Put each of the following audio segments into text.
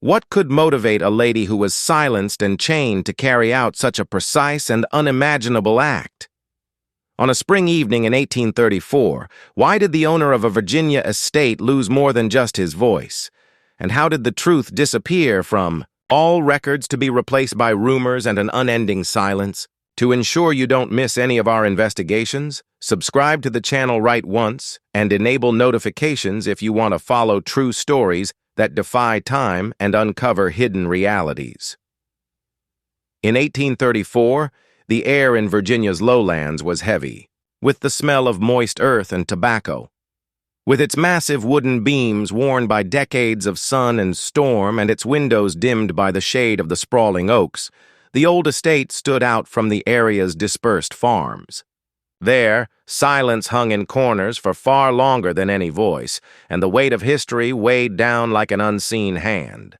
What could motivate a lady who was silenced and chained to carry out such a precise and unimaginable act? On a spring evening in 1834, why did the owner of a Virginia estate lose more than just his voice? And how did the truth disappear from all records to be replaced by rumors and an unending silence? To ensure you don't miss any of our investigations, subscribe to the channel right once and enable notifications if you want to follow true stories that defy time and uncover hidden realities. In 1834, the air in Virginia's lowlands was heavy, with the smell of moist earth and tobacco. With its massive wooden beams worn by decades of sun and storm and its windows dimmed by the shade of the sprawling oaks, the old estate stood out from the area's dispersed farms. There, silence hung in corners for far longer than any voice, and the weight of history weighed down like an unseen hand.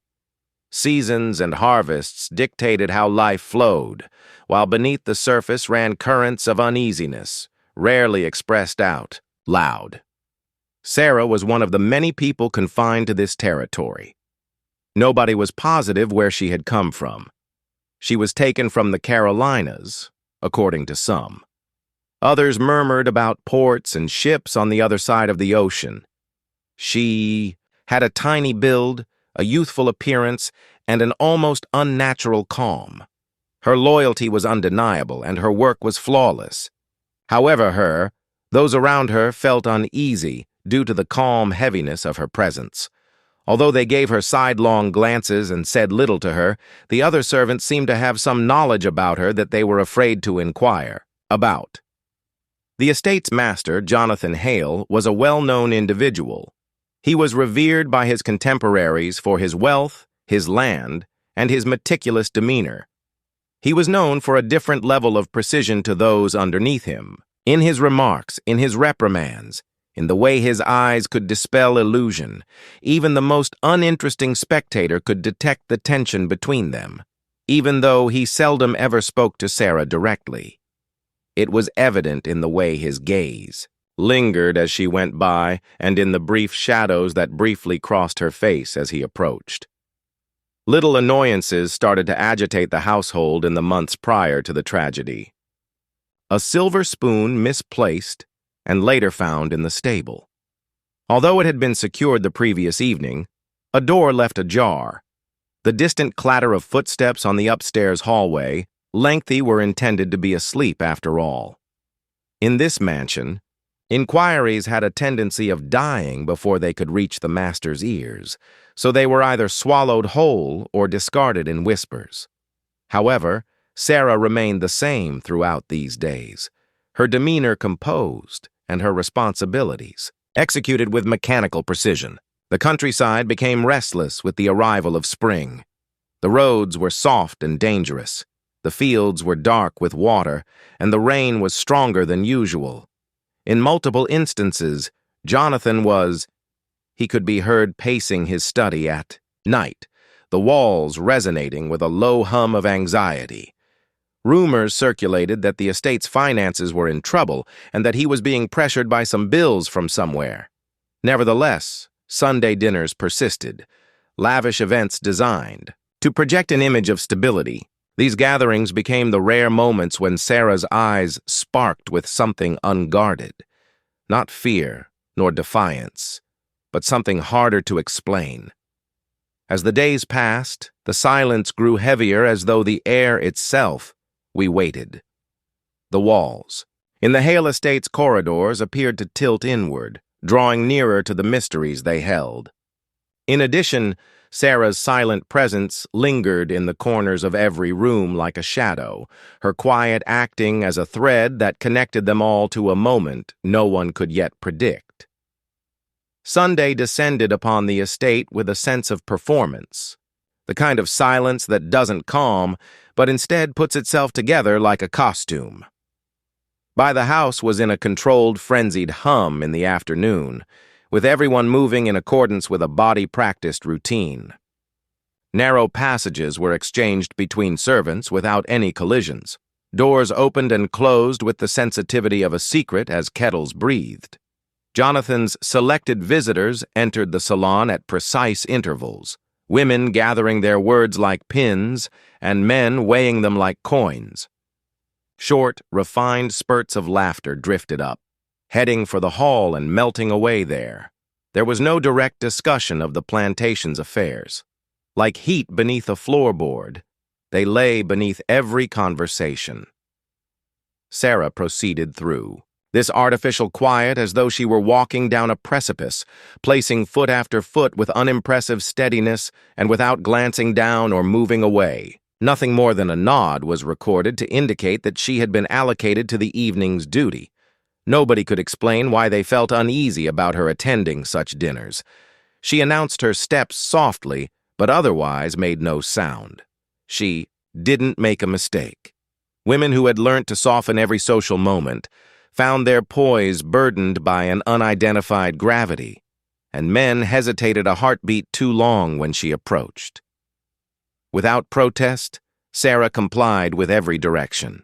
Seasons and harvests dictated how life flowed, while beneath the surface ran currents of uneasiness, rarely expressed out loud. Sarah was one of the many people confined to this territory. Nobody was positive where she had come from. She was taken from the Carolinas, according to some. Others murmured about ports and ships on the other side of the ocean. She had a tiny build, a youthful appearance, and an almost unnatural calm. Her loyalty was undeniable, and her work was flawless. However, those around her felt uneasy due to the calm heaviness of her presence. Although they gave her sidelong glances and said little to her, the other servants seemed to have some knowledge about her that they were afraid to inquire about. The estate's master, Jonathan Hale, was a well-known individual. He was revered by his contemporaries for his wealth, his land, and his meticulous demeanor. He was known for a different level of precision to those underneath him, in his remarks, in his reprimands, in the way his eyes could dispel illusion. Even the most uninteresting spectator could detect the tension between them, even though he seldom ever spoke to Sarah directly. It was evident in the way his gaze lingered as she went by and in the brief shadows that briefly crossed her face as he approached. Little annoyances started to agitate the household in the months prior to the tragedy. A silver spoon misplaced and later found in the stable. Although it had been secured the previous evening, a door left ajar. The distant clatter of footsteps on the upstairs hallway, lengthy, were intended to be asleep after all. In this mansion, inquiries had a tendency of dying before they could reach the master's ears, so they were either swallowed whole or discarded in whispers. However, Sarah remained the same throughout these days, her demeanor composed and her responsibilities executed with mechanical precision. The countryside became restless with the arrival of spring. The roads were soft and dangerous. The fields were dark with water, and the rain was stronger than usual. In multiple instances, he could be heard pacing his study at night, the walls resonating with a low hum of anxiety. Rumors circulated that the estate's finances were in trouble and that he was being pressured by some bills from somewhere. Nevertheless, Sunday dinners persisted, lavish events designed to project an image of stability. These gatherings became the rare moments when Sarah's eyes sparked with something unguarded. Not fear nor defiance, but something harder to explain. As the days passed, the silence grew heavier as though the air itself. We waited. The walls in the Hale Estate's corridors appeared to tilt inward, drawing nearer to the mysteries they held. In addition, Sarah's silent presence lingered in the corners of every room like a shadow, her quiet acting as a thread that connected them all to a moment no one could yet predict. Sunday descended upon the estate with a sense of performance, the kind of silence that doesn't calm, but instead puts itself together like a costume. By the house was in a controlled, frenzied hum in the afternoon, with everyone moving in accordance with a body-practiced routine. Narrow passages were exchanged between servants without any collisions. Doors opened and closed with the sensitivity of a secret as kettles breathed. Jonathan's selected visitors entered the salon at precise intervals, women gathering their words like pins, and men weighing them like coins. Short, refined spurts of laughter drifted up, heading for the hall and melting away there. There was no direct discussion of the plantation's affairs. Like heat beneath a floorboard, they lay beneath every conversation. Sarah proceeded through. This artificial quiet as though she were walking down a precipice, placing foot after foot with unimpressive steadiness and without glancing down or moving away. Nothing more than a nod was recorded to indicate that she had been allocated to the evening's duty. Nobody could explain why they felt uneasy about her attending such dinners. She announced her steps softly, but otherwise made no sound. She didn't make a mistake. Women who had learnt to soften every social moment found their poise burdened by an unidentified gravity, and men hesitated a heartbeat too long when she approached. Without protest, Sarah complied with every direction.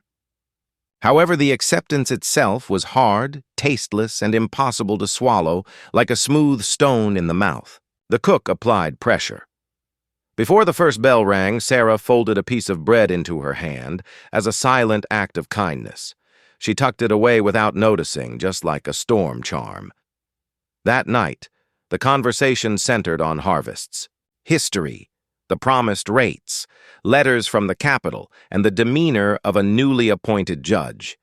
However, the acceptance itself was hard, tasteless, and impossible to swallow, like a smooth stone in the mouth. The cook applied pressure. Before the first bell rang, Sarah folded a piece of bread into her hand as a silent act of kindness. She tucked it away without noticing, just like a storm charm. That night, the conversation centered on harvests, history, the promised rates, letters from the capital, and the demeanor of a newly appointed judge.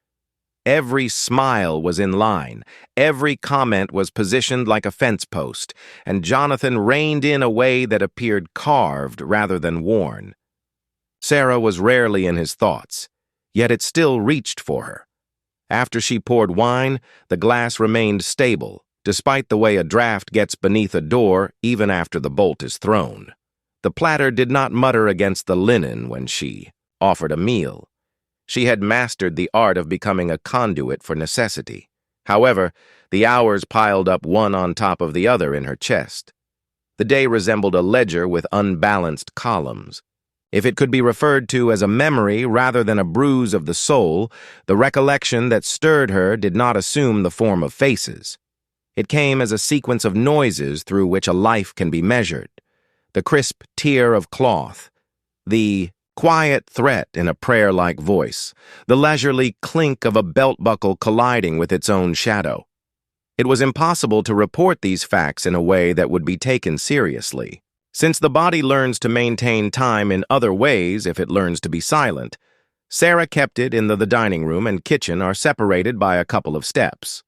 Every smile was in line, every comment was positioned like a fence post, and Jonathan reined in a way that appeared carved rather than worn. Sarah was rarely in his thoughts, yet it still reached for her. After she poured wine, the glass remained stable, despite the way a draft gets beneath a door even after the bolt is thrown. The platter did not mutter against the linen when she offered a meal. She had mastered the art of becoming a conduit for necessity. However, the hours piled up one on top of the other in her chest. The day resembled a ledger with unbalanced columns. If it could be referred to as a memory rather than a bruise of the soul, the recollection that stirred her did not assume the form of faces. It came as a sequence of noises through which a life can be measured. The crisp tear of cloth, the quiet threat in a prayer-like voice, the leisurely clink of a belt buckle colliding with its own shadow. It was impossible to report these facts in a way that would be taken seriously. Since the body learns to maintain time in other ways if it learns to be silent, Sarah kept it in the dining room and kitchen are separated by a couple of steps.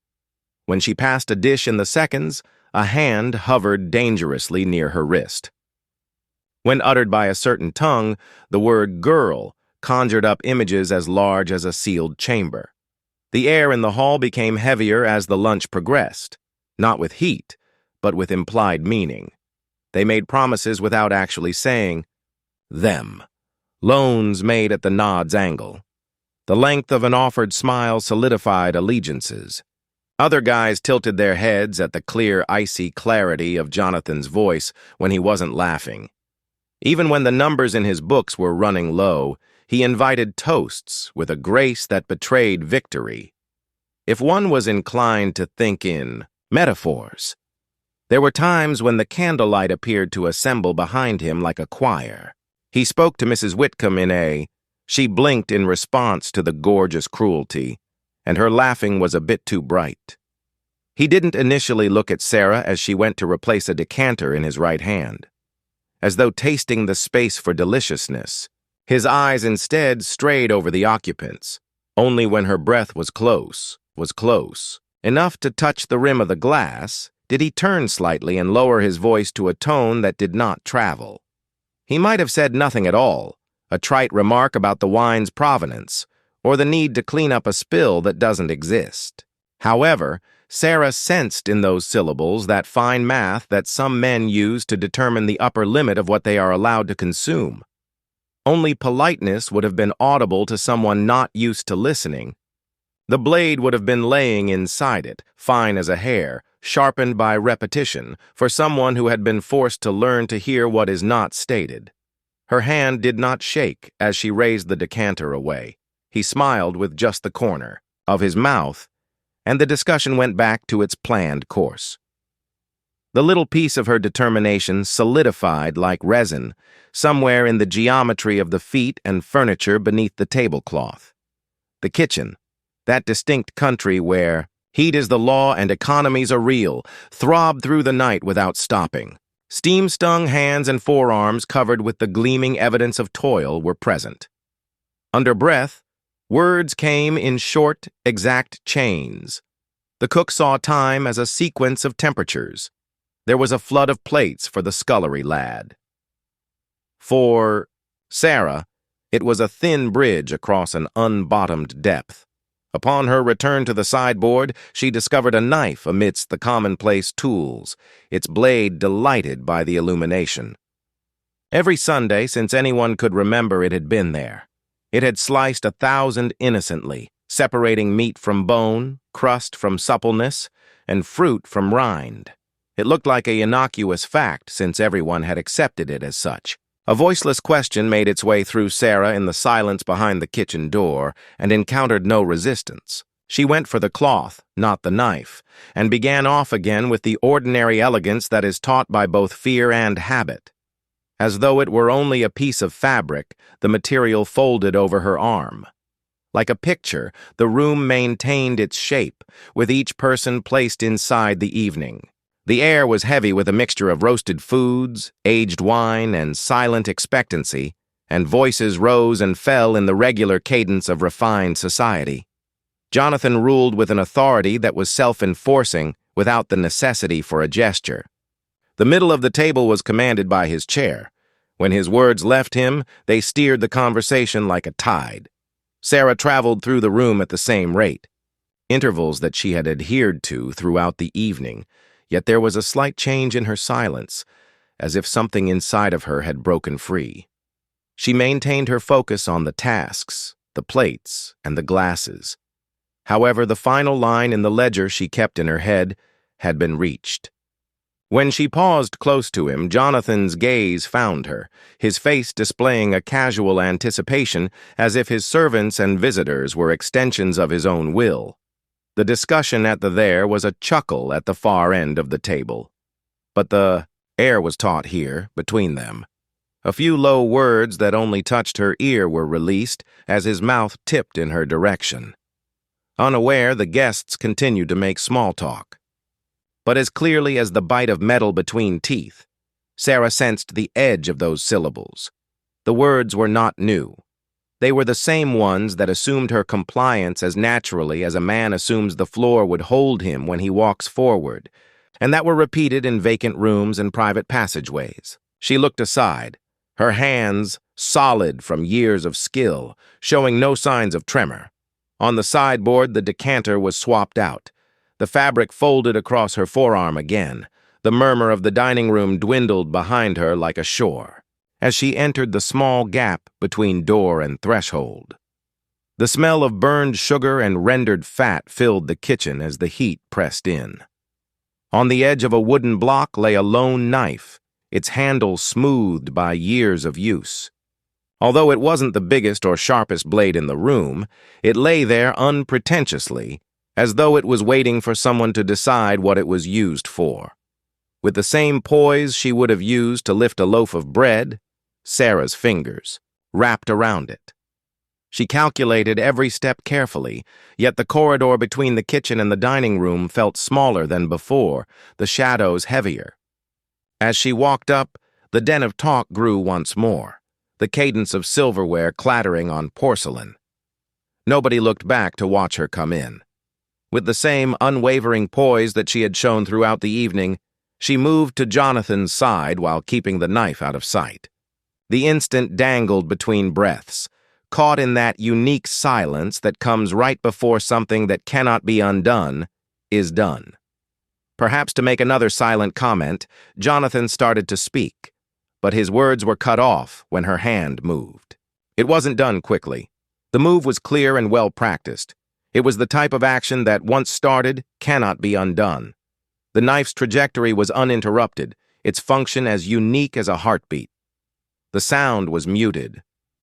When she passed a dish in the seconds, a hand hovered dangerously near her wrist. When uttered by a certain tongue, the word girl conjured up images as large as a sealed chamber. The air in the hall became heavier as the lunch progressed, not with heat, but with implied meaning. They made promises without actually saying them. Loans made at the nod's angle. The length of an offered smile solidified allegiances. Other guys tilted their heads at the clear, icy clarity of Jonathan's voice when he wasn't laughing. Even when the numbers in his books were running low, he invited toasts with a grace that betrayed victory. If one was inclined to think in metaphors, there were times when the candlelight appeared to assemble behind him like a choir. He spoke to Mrs. Whitcomb she blinked in response to the gorgeous cruelty, and her laughing was a bit too bright. He didn't initially look at Sarah as she went to replace a decanter in his right hand. As though tasting the space for deliciousness, his eyes instead strayed over the occupants. Only when her breath was close, enough to touch the rim of the glass, did he turn slightly and lower his voice to a tone that did not travel. He might have said nothing at all, a trite remark about the wine's provenance, or the need to clean up a spill that doesn't exist. However, Sarah sensed in those syllables that fine math that some men use to determine the upper limit of what they are allowed to consume. Only politeness would have been audible to someone not used to listening. The blade would have been laying inside it, fine as a hair, sharpened by repetition, for someone who had been forced to learn to hear what is not stated. Her hand did not shake as she raised the decanter away. He smiled with just the corner of his mouth, and the discussion went back to its planned course. The little piece of her determination solidified like resin, somewhere in the geometry of the feet and furniture beneath the tablecloth. The kitchen, that distinct country where heat is the law and economies are real, throbbed through the night without stopping. Steam-stung hands and forearms covered with the gleaming evidence of toil were present. Under breath, words came in short, exact chains. The cook saw time as a sequence of temperatures. There was a flood of plates for the scullery lad. For Sarah, it was a thin bridge across an unbottomed depth. Upon her return to the sideboard, she discovered a knife amidst the commonplace tools, its blade delighted by the illumination. Every Sunday, since anyone could remember, it had been there. It had sliced 1,000 innocently, separating meat from bone, crust from suppleness, and fruit from rind. It looked like an innocuous fact, since everyone had accepted it as such. A voiceless question made its way through Sarah in the silence behind the kitchen door and encountered no resistance. She went for the cloth, not the knife, and began off again with the ordinary elegance that is taught by both fear and habit. As though it were only a piece of fabric, the material folded over her arm. Like a picture, the room maintained its shape, with each person placed inside the evening. The air was heavy with a mixture of roasted foods, aged wine, and silent expectancy, and voices rose and fell in the regular cadence of refined society. Jonathan ruled with an authority that was self-enforcing without the necessity for a gesture. The middle of the table was commanded by his chair. When his words left him, they steered the conversation like a tide. Sarah traveled through the room at the same rate, intervals that she had adhered to throughout the evening, yet there was a slight change in her silence, as if something inside of her had broken free. She maintained her focus on the tasks, the plates, and the glasses. However, the final line in the ledger she kept in her head had been reached. When she paused close to him, Jonathan's gaze found her, his face displaying a casual anticipation as if his servants and visitors were extensions of his own will. The discussion at the there was a chuckle at the far end of the table. But the air was taut here, between them. A few low words that only touched her ear were released as his mouth tipped in her direction. Unaware, the guests continued to make small talk. But as clearly as the bite of metal between teeth, Sarah sensed the edge of those syllables. The words were not new. They were the same ones that assumed her compliance as naturally as a man assumes the floor would hold him when he walks forward, and that were repeated in vacant rooms and private passageways. She looked aside, her hands, solid from years of skill, showing no signs of tremor. On the sideboard, the decanter was swapped out. The fabric folded across her forearm again. The murmur of the dining room dwindled behind her like a shore as she entered the small gap between door and threshold. The smell of burned sugar and rendered fat filled the kitchen as the heat pressed in. On the edge of a wooden block lay a lone knife, its handle smoothed by years of use. Although it wasn't the biggest or sharpest blade in the room, it lay there unpretentiously, as though it was waiting for someone to decide what it was used for. With the same poise she would have used to lift a loaf of bread, Sarah's fingers wrapped around it. She calculated every step carefully, yet the corridor between the kitchen and the dining room felt smaller than before, the shadows heavier. As she walked up, the din of talk grew once more, the cadence of silverware clattering on porcelain. Nobody looked back to watch her come in. With the same unwavering poise that she had shown throughout the evening, she moved to Jonathan's side while keeping the knife out of sight. The instant dangled between breaths, caught in that unique silence that comes right before something that cannot be undone is done. Perhaps to make another silent comment, Jonathan started to speak, but his words were cut off when her hand moved. It wasn't done quickly. The move was clear and well practiced. It was the type of action that, once started, cannot be undone. The knife's trajectory was uninterrupted, its function as unique as a heartbeat. The sound was muted.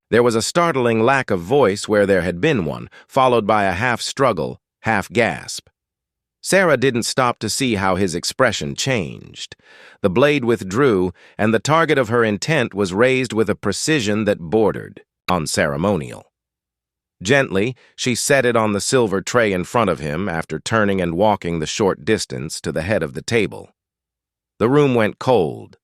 There was a startling lack of voice where there had been one, followed by a half-struggle, half-gasp. Sarah didn't stop to see how his expression changed. The blade withdrew, and the target of her intent was raised with a precision that bordered on ceremonial. Gently, she set it on the silver tray in front of him after turning and walking the short distance to the head of the table. The room went cold.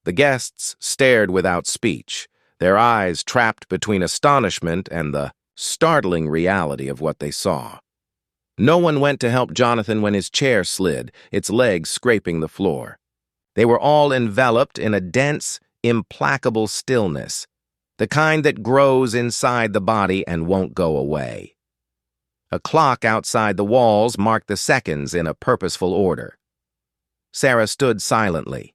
The guests stared without speech, their eyes trapped between astonishment and the startling reality of what they saw. No one went to help Jonathan when his chair slid, its legs scraping the floor. They were all enveloped in a dense, implacable stillness, the kind that grows inside the body and won't go away. A clock outside the walls marked the seconds in a purposeful order. Sarah stood silently,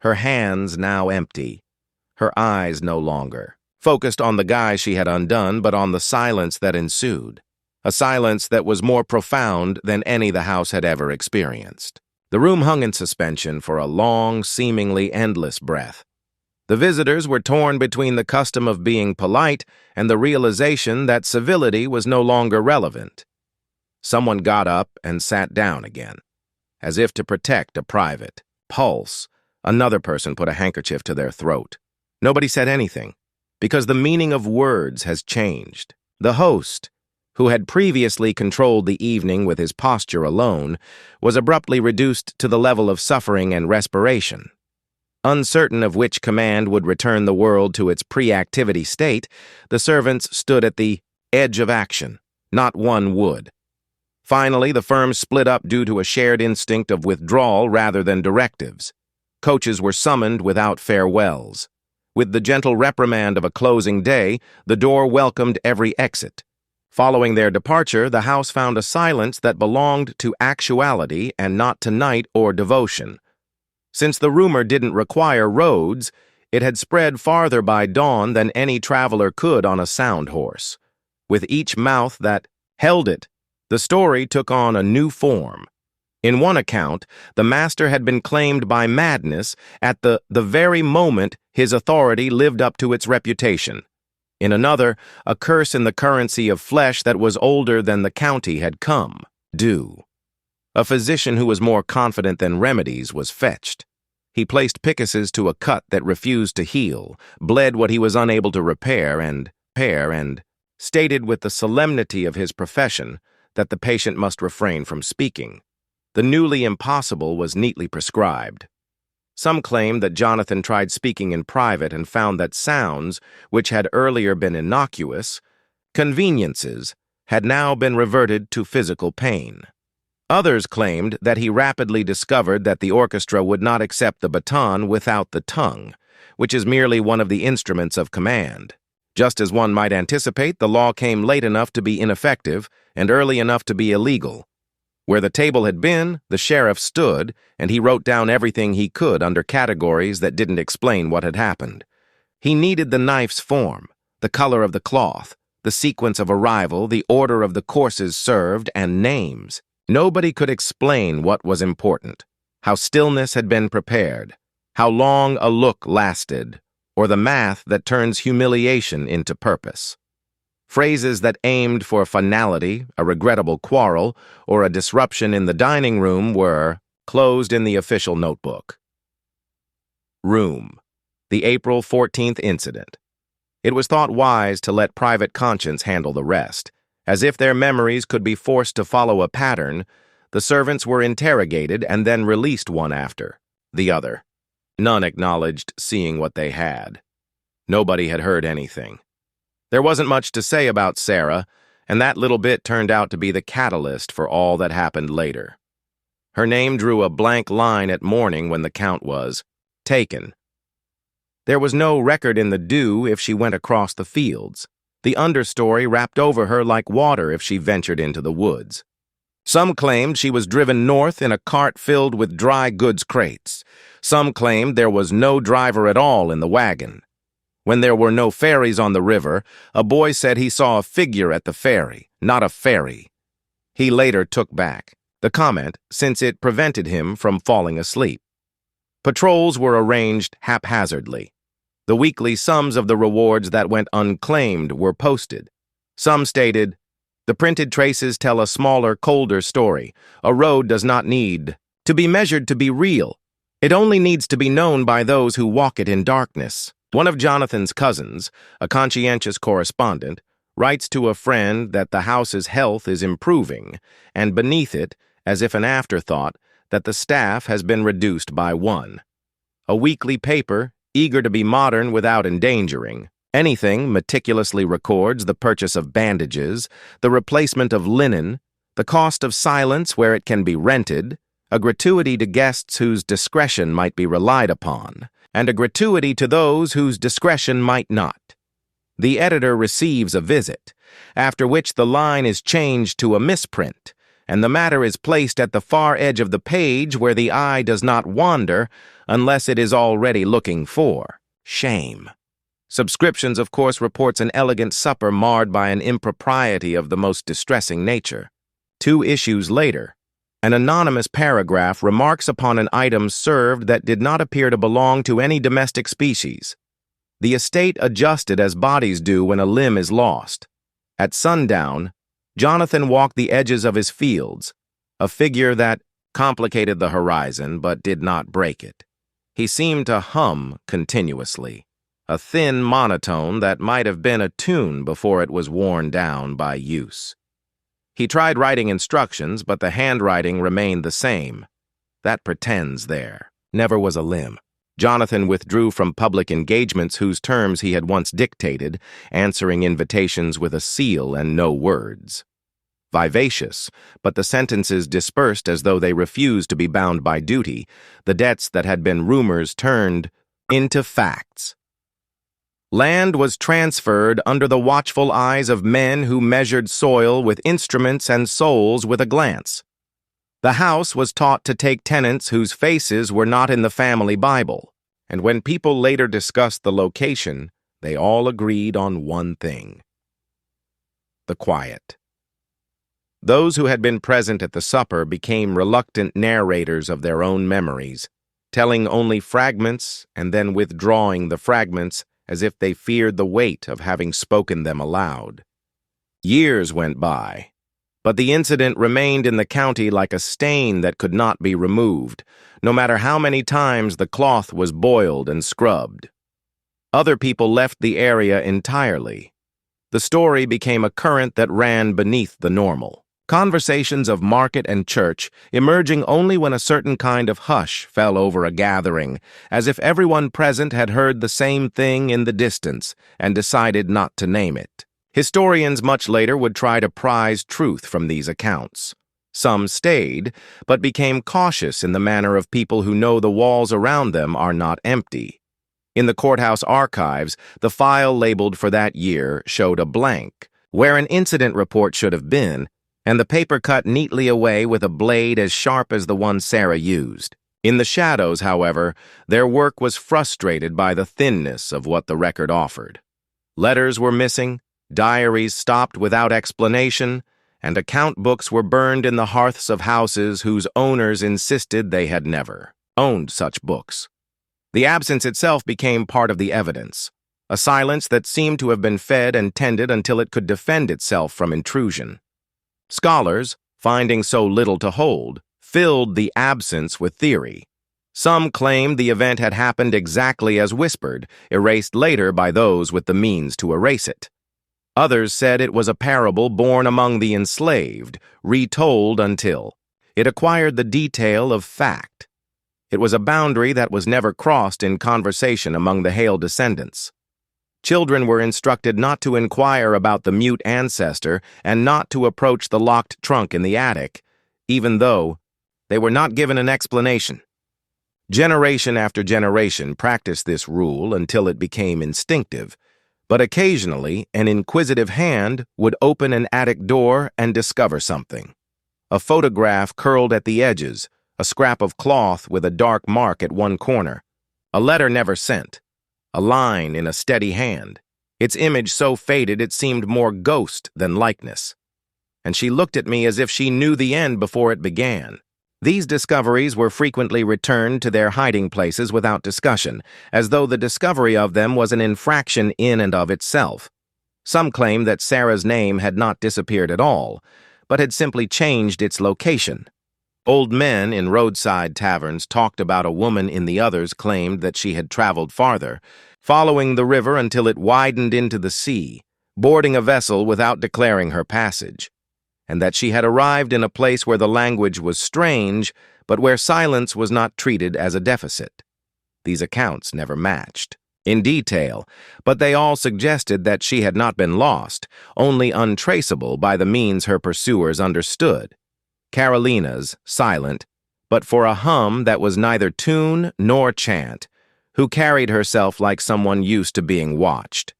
her hands now empty, her eyes no longer focused on the guy she had undone, but on the silence that ensued, a silence that was more profound than any the house had ever experienced. The room hung in suspension for a long, seemingly endless breath. The visitors were torn between the custom of being polite and the realization that civility was no longer relevant. Someone got up and sat down again, as if to protect a private pulse. Another person put a handkerchief to their throat. Nobody said anything, because the meaning of words has changed. The host, who had previously controlled the evening with his posture alone, was abruptly reduced to the level of suffering and respiration. Uncertain of which command would return the world to its pre-activity state, the servants stood at the edge of action. Not one would. Finally, the firm split up due to a shared instinct of withdrawal rather than directives. Coaches were summoned without farewells. With the gentle reprimand of a closing day, the door welcomed every exit. Following their departure, the house found a silence that belonged to actuality and not to night or devotion. Since the rumor didn't require roads, it had spread farther by dawn than any traveler could on a sound horse. With each mouth that held it, the story took on a new form. In one account, the master had been claimed by madness at the very moment his authority lived up to its reputation. In another, a curse in the currency of flesh that was older than the county had come due. A physician who was more confident than remedies was fetched. He placed pickuses to a cut that refused to heal, bled what he was unable to repair, and stated with the solemnity of his profession that the patient must refrain from speaking. The newly impossible was neatly prescribed. Some claimed that Jonathan tried speaking in private and found that sounds, which had earlier been innocuous, conveniences, had now been reverted to physical pain. Others claimed that he rapidly discovered that the orchestra would not accept the baton without the tongue, which is merely one of the instruments of command. Just as one might anticipate, the law came late enough to be ineffective and early enough to be illegal. Where the table had been, the sheriff stood, and he wrote down everything he could under categories that didn't explain what had happened. He needed the knife's form, the color of the cloth, the sequence of arrival, the order of the courses served, and names. Nobody could explain what was important, how stillness had been prepared, how long a look lasted, or the math that turns humiliation into purpose. Phrases that aimed for finality, a regrettable quarrel, or a disruption in the dining room were closed in the official notebook. Room. The April 14th incident. It was thought wise to let private conscience handle the rest. As if their memories could be forced to follow a pattern, the servants were interrogated and then released one after the other. None acknowledged seeing what they had. Nobody had heard anything. There wasn't much to say about Sarah, and that little bit turned out to be the catalyst for all that happened later. Her name drew a blank line at morning when the count was taken. There was no record in the dew if she went across the fields. The understory wrapped over her like water if she ventured into the woods. Some claimed she was driven north in a cart filled with dry goods crates. Some claimed there was no driver at all in the wagon. When there were no ferries on the river, a boy said he saw a figure at the ferry, not a ferry. He later took back the comment since it prevented him from falling asleep. Patrols were arranged haphazardly. The weekly sums of the rewards that went unclaimed were posted. Some stated, The printed traces tell a smaller, colder story. A road does not need to be measured to be real. It only needs to be known by those who walk it in darkness. One of Jonathan's cousins, a conscientious correspondent, writes to a friend that the house's health is improving, and beneath it, as if an afterthought, that the staff has been reduced by one. A weekly paper, eager to be modern without endangering anything, meticulously records the purchase of bandages, the replacement of linen, the cost of silence where it can be rented, a gratuity to guests whose discretion might be relied upon, and a gratuity to those whose discretion might not. The editor receives a visit, after which the line is changed to a misprint, and the matter is placed at the far edge of the page where the eye does not wander unless it is already looking for shame. Subscriptions, of course, reports an elegant supper marred by an impropriety of the most distressing nature. 2 issues later, an anonymous paragraph remarks upon an item served that did not appear to belong to any domestic species. The estate adjusted as bodies do when a limb is lost. At sundown, Jonathan walked the edges of his fields, a figure that complicated the horizon but did not break it. He seemed to hum continuously, a thin monotone that might have been a tune before it was worn down by use. He tried writing instructions, but the handwriting remained the same. That pretends there never was a limb. Jonathan withdrew from public engagements whose terms he had once dictated, answering invitations with a seal and no words. Vivacious, but the sentences dispersed as though they refused to be bound by duty, the debts that had been rumors turned into facts. Land was transferred under the watchful eyes of men who measured soil with instruments and souls with a glance. The house was taught to take tenants whose faces were not in the family Bible, and when people later discussed the location, they all agreed on one thing: the quiet. Those who had been present at the supper became reluctant narrators of their own memories, telling only fragments and then withdrawing the fragments as if they feared the weight of having spoken them aloud. Years went by, but the incident remained in the county like a stain that could not be removed, no matter how many times the cloth was boiled and scrubbed. Other people left the area entirely. The story became a current that ran beneath the normal. Conversations of market and church emerging only when a certain kind of hush fell over a gathering, as if everyone present had heard the same thing in the distance and decided not to name it. Historians much later would try to prize truth from these accounts. Some stayed, but became cautious in the manner of people who know the walls around them are not empty. In the courthouse archives, the file labeled for that year showed a blank, where an incident report should have been, and the paper cut neatly away with a blade as sharp as the one Sarah used. In the shadows, however, their work was frustrated by the thinness of what the record offered. Letters were missing, diaries stopped without explanation, and account books were burned in the hearths of houses whose owners insisted they had never owned such books. The absence itself became part of the evidence, a silence that seemed to have been fed and tended until it could defend itself from intrusion. Scholars, finding so little to hold, filled the absence with theory. Some claimed the event had happened exactly as whispered, erased later by those with the means to erase it. Others said it was a parable born among the enslaved, retold until it acquired the detail of fact. It was a boundary that was never crossed in conversation among the Hale descendants. Children were instructed not to inquire about the mute ancestor and not to approach the locked trunk in the attic, even though they were not given an explanation. Generation after generation practiced this rule until it became instinctive, but occasionally an inquisitive hand would open an attic door and discover something. A photograph curled at the edges, a scrap of cloth with a dark mark at one corner, a letter never sent, a line in a steady hand, its image so faded it seemed more ghost than likeness. And she looked at me as if she knew the end before it began. These discoveries were frequently returned to their hiding places without discussion, as though the discovery of them was an infraction in and of itself. Some claim that Sarah's name had not disappeared at all, but had simply changed its location. Old men in roadside taverns talked about a woman in the others claimed that she had traveled farther, following the river until it widened into the sea, boarding a vessel without declaring her passage, and that she had arrived in a place where the language was strange, but where silence was not treated as a deficit. These accounts never matched in detail, but they all suggested that she had not been lost, only untraceable by the means her pursuers understood. Carolina's silent, but for a hum that was neither tune nor chant, who carried herself like someone used to being watched.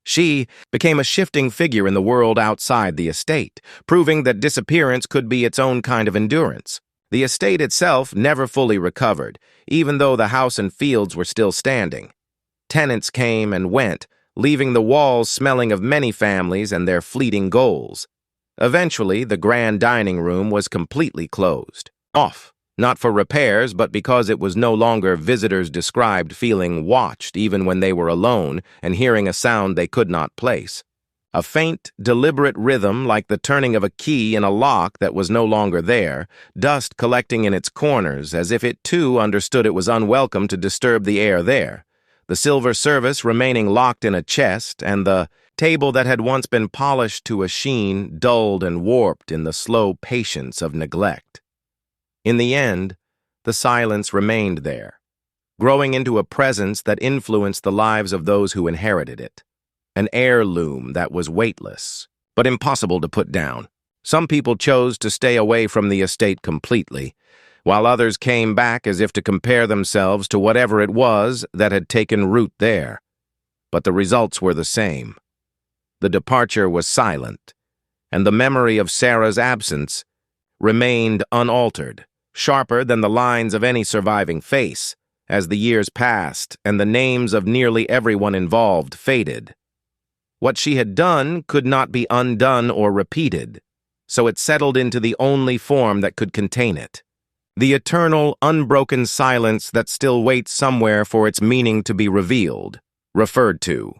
She became a shifting figure in the world outside the estate, proving that disappearance could be its own kind of endurance. The estate itself never fully recovered, even though the house and fields were still standing. Tenants came and went, leaving the walls smelling of many families and their fleeting goals. Eventually, the grand dining room was completely closed off, not for repairs, but because it was no longer visitors described feeling watched even when they were alone and hearing a sound they could not place. A faint, deliberate rhythm like the turning of a key in a lock that was no longer there, dust collecting in its corners as if it too understood it was unwelcome to disturb the air there. The silver service remaining locked in a chest, and the table that had once been polished to a sheen dulled and warped in the slow patience of neglect. In the end, the silence remained there, growing into a presence that influenced the lives of those who inherited it. An heirloom that was weightless, but impossible to put down. Some people chose to stay away from the estate completely, while others came back as if to compare themselves to whatever it was that had taken root there. But the results were the same. The departure was silent, and the memory of Sarah's absence remained unaltered, sharper than the lines of any surviving face, as the years passed and the names of nearly everyone involved faded. What she had done could not be undone or repeated, so it settled into the only form that could contain it. The eternal, unbroken silence that still waits somewhere for its meaning to be revealed, referred to.